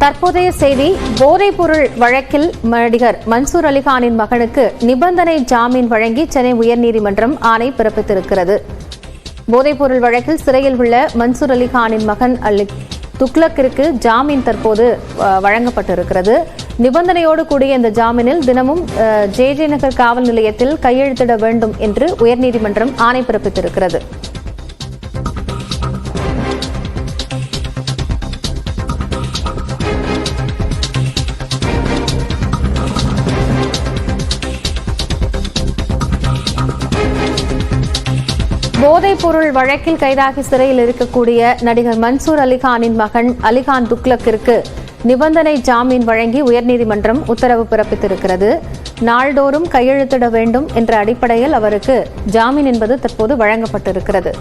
தற்போதைய செய்தி. போதைப்பொருள் வழக்கில் நடிகர் மன்சூர் அலிகானின் மகனுக்கு நிபந்தனை ஜாமீன் வழங்கி சென்னை உயர்நீதிமன்றம் ஆணை பிறப்பித்திருக்கிறது. போதைப்பொருள் வழக்கில் சிறையில் உள்ள மன்சூர் அலிகானின் மகன் துக்ளக்கிற்கு ஜாமீன் தற்போது வழங்கப்பட்டிருக்கிறது. நிபந்தனையோடு கூடிய இந்த ஜாமீனில் தினமும் ஜே நகர் காவல் நிலையத்தில் கையெழுத்திட வேண்டும் என்று உயர்நீதிமன்றம் ஆணை பிறப்பித்திருக்கிறது. போதைப் பொருள் வழக்கில் கைதாகி சிறையில் இருக்கக்கூடிய நடிகர் மன்சூர் அலிகானின் மகன் அலிகான் துக்ளக்கிற்கு நிபந்தனை ஜாமீன் வழங்கி உயர்நீதிமன்றம் உத்தரவு பிறப்பித்திருக்கிறது. நாள்தோறும் கையெழுத்திட வேண்டும் என்ற அடிப்படையில் அவருக்கு ஜாமீன் என்பது தற்போது வழங்கப்பட்டிருக்கிறது.